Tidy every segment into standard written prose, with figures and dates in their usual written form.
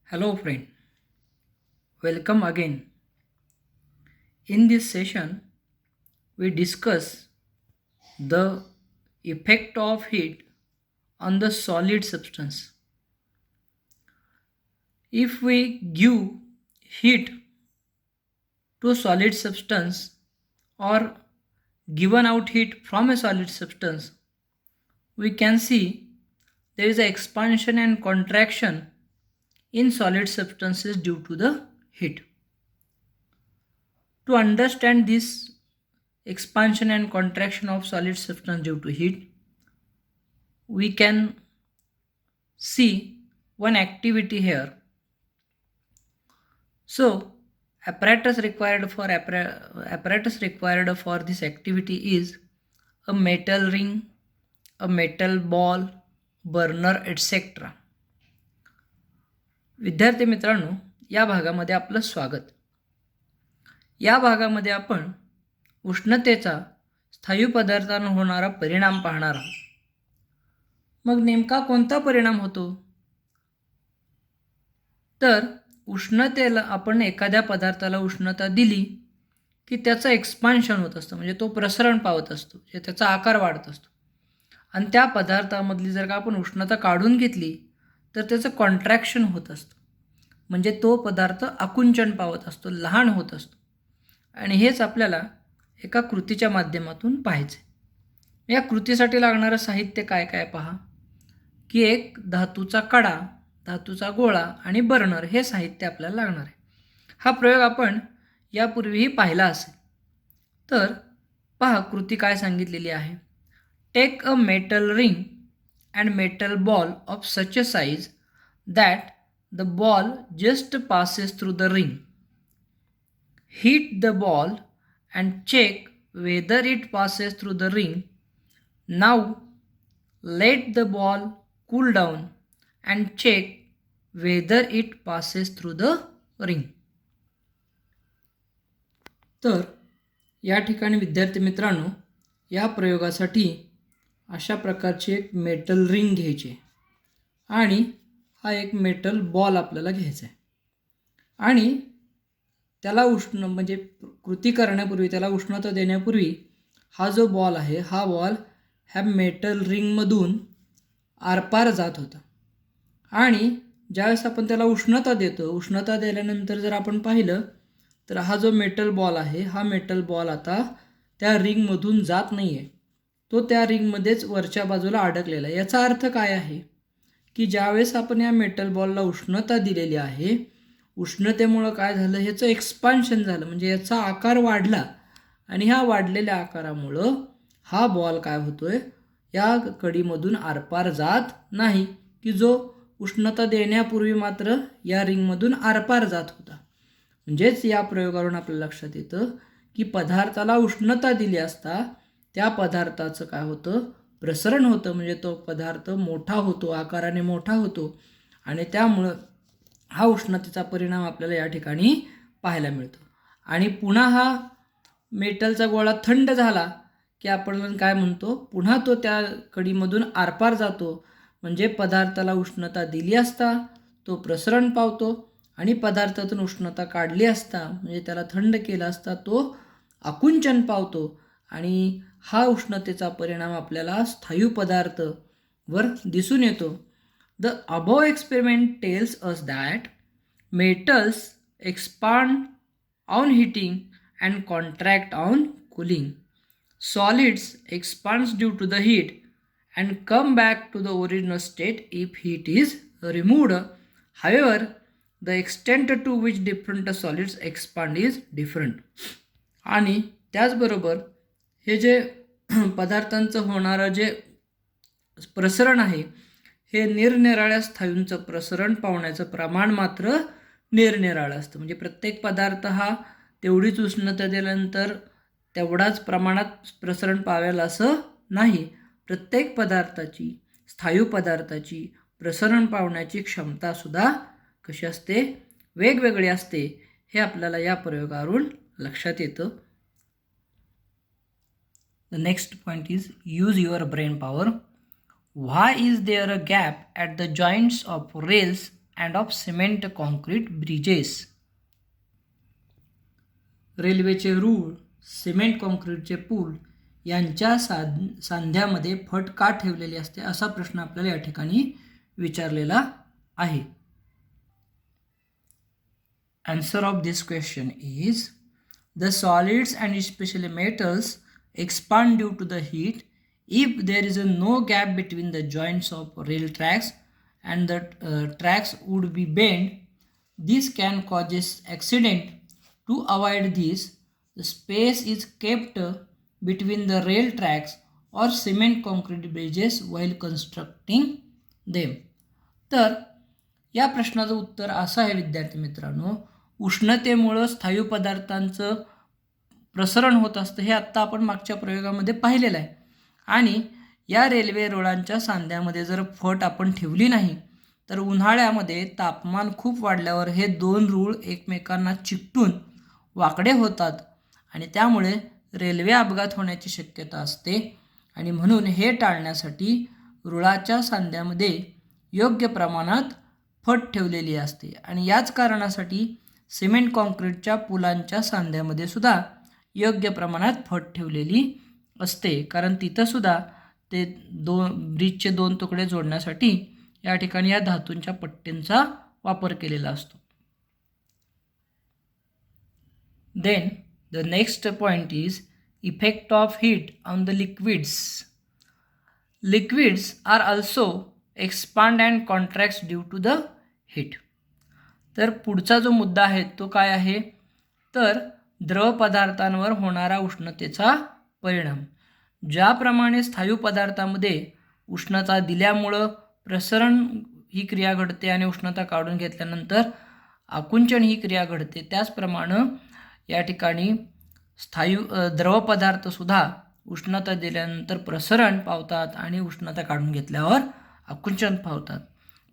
Hello, friend. Welcome again. In this session, we discuss the effect of heat on the solid substance. If we give heat to a solid substance or given out heat from a solid substance, we can see there is an expansion and contraction in solid substances due to the heat. To understand this expansion and contraction of solid substance due to heat, we can see one activity here. So apparatus required for this activity is a metal ring, a metal ball, burner, etc. विद्यार्थी मित्रांनो, या भागामध्ये आपलं स्वागत. या भागामध्ये आपण उष्णतेचा स्थायू पदार्थांवर होणारा परिणाम पाहणार आहोत. मग नेमका कोणता परिणाम होतो? तर उष्णतेला आपण एखाद्या पदार्थाला उष्णता दिली की त्याचं एक्सपान्शन होत असतं, म्हणजे तो प्रसरण पावत असतो, म्हणजे त्याचा आकार वाढत असतो. आणि त्या पदार्थामधली जर का आपण उष्णता काढून घेतली तर त्याचं कॉन्ट्रॅक्शन होत असतं, म्हणजे तो पदार्थ आकुंचन पावत असतो, लहान होत असतो. आणि हेच आपल्याला एका कृतीच्या माध्यमातून पाहायचे. या कृतीसाठी लागणारं साहित्य काय काय पहा, की एक धातूचा कडा, धातूचा गोळा आणि बर्नर हे साहित्य आपल्याला लागणार आहे. हा प्रयोग आपण यापूर्वीही पाहिला असेल. तर पहा कृती काय सांगितलेली आहे. Take a metal ring and metal ball of such a size that the ball just passes through the ring. Heat the ball and check whether it passes through the ring. Now let the ball cool down and check whether it passes through the ring. तर या ठिकाणी विद्यार्थी मित्रांनो, या प्रयोगासाठी अशा प्रकारची एक मेटल रिंग घ्यायची आणि हा एक मेटल बॉल आपल्याला घ्यायचा आहे आणि त्याला म्हणजे कृती करण्यापूर्वी, त्याला उष्णता देण्यापूर्वी हा जो बॉल आहे, हा बॉल ह्या मेटल रिंगमधून आरपार जात होता. आणि ज्यावेळेस आपण त्याला उष्णता देतो, उष्णता दिल्यानंतर जर आपण पाहिलं तर हा जो मेटल बॉल आहे, हा मेटल बॉल आता त्या रिंगमधून जात नाही आहे, तो त्या रिंगमध्येच वरच्या बाजूला अडकलेला आहे. याचा अर्थ काय आहे, की ज्यावेळेस आपण या मेटल बॉलला उष्णता दिलेली आहे, उष्णतेमुळं काय झालं, ह्याचं एक्सपान्शन झालं, म्हणजे याचा आकार वाढला. आणि ह्या वाढलेल्या आकारामुळं हा बॉल काय होतोय, या कडीमधून आरपार जात नाही, की जो उष्णता देण्यापूर्वी मात्र या रिंगमधून आरपार जात होता. म्हणजेच या प्रयोगावरून आपल्या लक्षात येतं की पदार्थाला उष्णता दिली असता त्या पदार्थाचं काय होतं, प्रसरण होतं, म्हणजे तो पदार्थ मोठा होतो, आकाराने मोठा होतो. आणि त्यामुळं हा उष्णतेचा परिणाम आपल्याला या ठिकाणी पाहायला मिळतो. आणि पुन्हा हा मेटलचा गोळा थंड झाला की आपण काय म्हणतो, पुन्हा तो त्या कडीमधून आरपार जातो, म्हणजे पदार्थाला उष्णता दिली असता तो प्रसरण पावतो आणि पदार्थातून उष्णता काढली असता, म्हणजे त्याला थंड केला असता, तो आकुंचन पावतो. आणि हा उष्णतेचा परिणाम आपल्याला स्थायू पदार्थावर दिसून येतो. The above experiment tells us that metals expand on heating and contract on cooling. Solids expands due to the heat and come back to the original state if heat is removed. However, the extent to which different solids expand is different. आणि त्याचबरोबर हे जे पदार्थांचं होणारं जे प्रसरण आहे, हे निरनिराळ्या स्थायूंचं प्रसरण पावण्याचं प्रमाण मात्र निरनिराळं असतं. म्हणजे प्रत्येक पदार्थ हा तेवढीच उष्णता दिल्यानंतर तेवढाच प्रमाणात प्रसरण पावेल असं नाही. प्रत्येक पदार्थाची, स्थायू पदार्थाची प्रसरण पावण्याची क्षमतासुद्धा कशी असते, वेगवेगळी असते. हे आपल्याला या प्रयोगावरून लक्षात येतं. The next point is use your brain power. Why is there a gap at the joints of rails and of cement concrete bridges. रेल्वेचे रूळ, सिमेंट कॉन्क्रीटचे पूल यांच्या सांध्यामध्ये फट का ठेवलेली असते असा प्रश्न आपल्याला या ठिकाणी विचारलेला आहे. Answer of this question is the solids and especially metals expand due to the heat if there is no gap between the joints of rail tracks and the tracks would be bent. This can cause accident. To avoid this, the space is kept between the rail tracks or cement concrete bridges while constructing them. तर या प्रश्नाचं उत्तर असं आहे विद्यार्थी मित्रांनो, उष्णतेमुळं स्थायू पदार्थांचं प्रसरण होत असतं हे आत्ता आपण मागच्या प्रयोगामध्ये पाहिलेलं आहे. आणि या रेल्वे रुळांच्या सांध्यामध्ये जर फट आपण ठेवली नाही तर उन्हाळ्यामध्ये तापमान खूप वाढल्यावर हे दोन रूळ एकमेकांना चिकटून वाकडे होतात आणि त्यामुळे रेल्वे अपघात होण्याची शक्यता असते. आणि म्हणून हे टाळण्यासाठी रुळाच्या सांध्यामध्ये योग्य प्रमाणात फट ठेवलेली असते. आणि याच कारणासाठी सिमेंट कॉन्क्रीटच्या पुलांच्या सांध्यामध्ये सुद्धा योग्य प्रमाणात फट ठेवलेली असते, कारण तिथंसुद्धा ते ब्रिजचे दोन तुकडे जोडण्यासाठी या ठिकाणी या धातूंच्या पट्ट्यांचा वापर केलेला असतो. Then the next point is effect of heat on the liquids. Liquids are also expand and contracts due to the heat. तर पुढचा जो मुद्दा आहे तो काय आहे, तर द्रव पदार्थांवर होणारा उष्णतेचा परिणाम. ज्याप्रमाणे स्थायू पदार्थामध्ये उष्णता दिल्यामुळं प्रसरण ही क्रिया घडते आणि उष्णता काढून घेतल्यानंतर आकुंचन ही क्रिया घडते, त्याचप्रमाणे या ठिकाणी द्रव पदार्थसुद्धा उष्णता दिल्यानंतर प्रसरण पावतात आणि उष्णता काढून घेतल्यावर आकुंचन पावतात.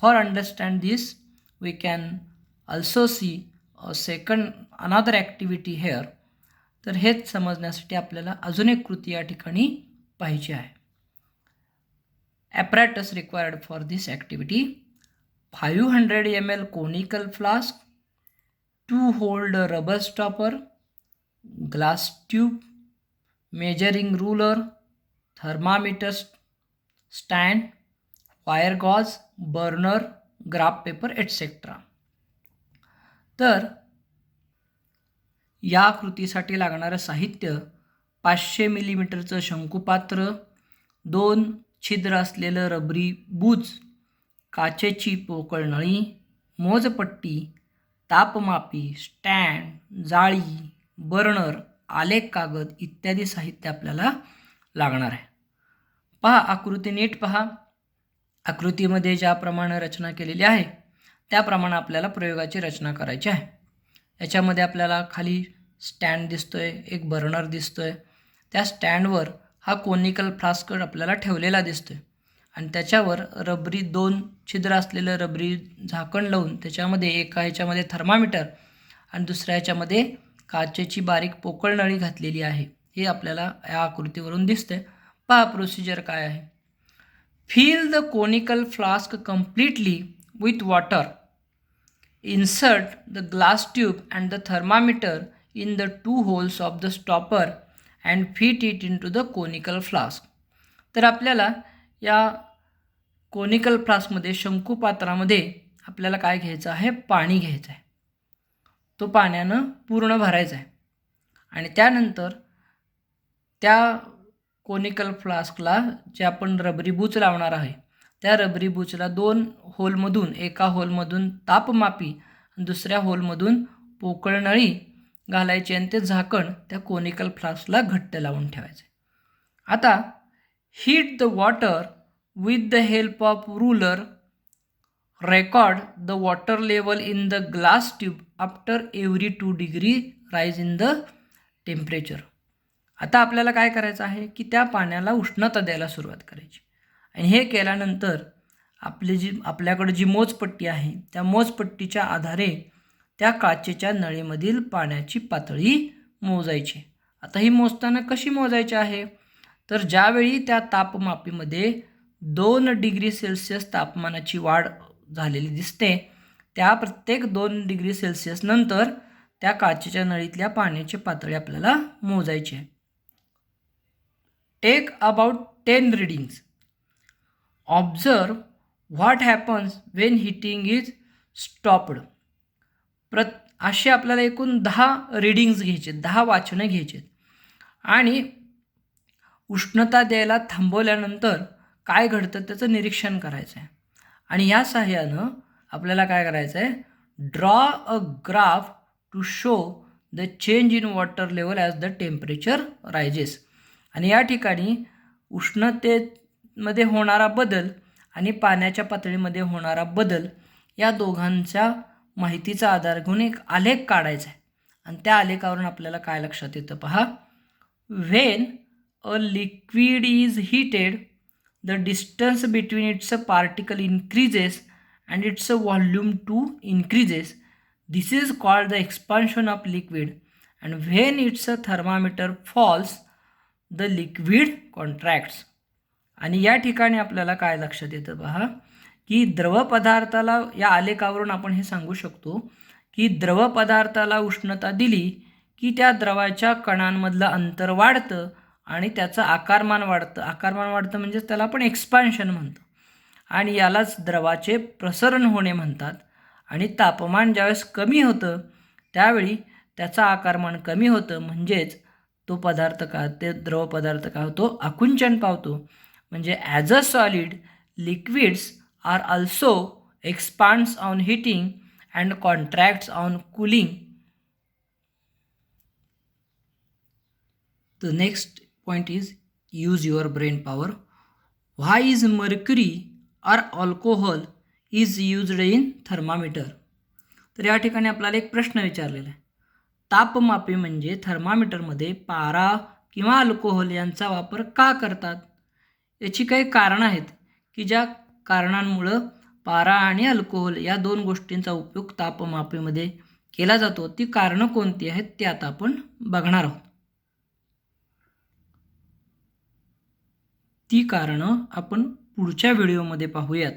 For understand this we can also see another activity here. तर हेच समजण्यासाठी आपल्याला अजून एक कृती या ठिकाणी पाहिजे आहे. Apparatus required for this activity: 500 ml conical flask, 2 hold rubber stopper, glass tube, measuring ruler, thermometer stand, wire gauze, burner, graph paper etc. तर या कृतीसाठी लागणारं साहित्य 500 मिलीमीटरचं शंकुपात्र, 2 छिद्र असलेलं रबरी बूच, काचेची पोकळ नळी, मोजपट्टी, तापमापी, स्टँड, जाळी, बर्नर, आलेख कागद इत्यादी साहित्य आपल्याला लागणार आहे. पहा आकृती नीट पहा. आकृतीमध्ये ज्याप्रमाणे रचना केलेली आहे त्याप्रमाणे आपल्याला प्रयोगाची रचना करायची आहे. याच्यामध्ये आपल्याला खाली स्टँड दिसतोय, एक बर्नर दिसतोय. त्या स्टँडवर हा कोनिकल फ्लास्क आपल्याला ठेवलेला दिसतोय आणि त्याच्यावर रबरी 2 छिद्र असलेलं रबरी झाकण लावून त्याच्यामध्ये एका ह्याच्यामध्ये थर्मामीटर आणि दुसऱ्या ह्याच्यामध्ये काचेची बारीक पोकळ नळी घातलेली आहे. हे आपल्याला या आकृतीवरून दिसतंय. पहा प्रोसिजर काय आहे. Fill the conical flask completely with water. Insert the glass tube and the thermometer in the 2 holes of the stopper and fit it into the conical flask. तर आपल्याला या कोनिकल फ्लास्कमध्ये शंकुपात्रामध्ये आपल्याला काय घ्यायचं आहे, पाणी घ्यायचं आहे. तो पाण्यानं पूर्ण भरायचा आहे आणि त्यानंतर त्या कोनिकल फ्लास्कला जे आपण रबरी बूच लावणार आहे त्या रबरी बूचला 2 होलमधून, एका होलमधून तापमापी आणि दुसऱ्या होलमधून पोकळ नळी घालायची आणि ते झाकण त्या कोनिकल फ्लास्कला घट्ट लावून ठेवायचे. आता heat the water with the help of ruler. Record the water level in the glass tube after every 2 degree rise in the temperature. आता आपल्याला काय करायचं आहे की त्या पाण्याला उष्णता द्यायला सुरुवात करायची आणि हे केल्यानंतर आपल्याकडे जी मोजपट्टी आहे त्या मोजपट्टीच्या आधारे त्या काचेच्या नळीमधील पाण्याची पातळी मोजायची. आता ही मोजताना कशी मोजायची आहे, तर ज्यावेळी त्या तापमापीमध्ये 2 डिग्री सेल्सिअस तापमानाची वाढ झालेली दिसते त्या प्रत्येक 2 डिग्री सेल्सिअस नंतर त्या काचेच्या नळीतल्या पाण्याची पातळी आपल्याला मोजायची आहे. Take about 10 readings. Observe what happens when heating is stopped. असे आपल्याला एकूण 10 रीडिंग्स घ्यायचे, 10 वाचनं घ्यायचे आणि उष्णता द्यायला थांबवल्यानंतर काय घडतं त्याचं निरीक्षण करायचं आहे. आणि या सहाय्यानं आपल्याला काय करायचं आहे, draw a graph to show the change in water level as the temperature rises. आणि या ठिकाणी उष्णतेमध्ये होणारा बदल आणि पाण्याच्या पातळीमध्ये होणारा बदल या दोघांच्या माहितीचा आधार घेऊन एक आलेख काढायचा आहे. आणि त्या आलेखावरून आपल्याला काय लक्षात येतं पहा. When a liquid is heated the distance between its particle increases and its volume too increases. This is called the expansion of liquid and when its thermometer falls the liquid contracts. आणि या ठिकाणी आपल्याला काय लक्षात येतं पहा की द्रव पदार्थाला, या आलेखावरून आपण हे सांगू शकतो की द्रव पदार्थाला उष्णता दिली की त्या द्रवाच्या कणांमधलं अंतर वाढतं आणि त्याचं आकारमान वाढतं. आकारमान वाढतं म्हणजेच त्याला आपण एक्सपान्शन म्हणतो आणि यालाच द्रवाचे प्रसरण होणे म्हणतात. आणि तापमान ज्यावेळेस कमी होतं त्यावेळी त्याचं आकारमान कमी होतं, म्हणजेच तो पदार्थ ते द्रव पदार्थ काय होतो, आकुंचन पावतो. म्हणजे as a solid liquids are also expands on heating and contracts on cooling. The next point is use your brain power. Why is mercury or alcohol is used in thermometer? तर या ठिकाणी आपल्याला एक प्रश्न विचारलेला आहे. तापमापी म्हणजे थर्मामीटरमध्ये पारा किंवा अल्कोहोल यांचा वापर का करतात? याची काही कारणं आहेत की ज्या कारणांमुळं पारा आणि अल्कोहोल या 2 गोष्टींचा उपयोग तापमापीमध्ये केला जातो. ती कारणं कोणती आहेत ते आता आपण बघणार आहोत. ती कारणं आपण पुढच्या व्हिडिओमध्ये पाहूयात.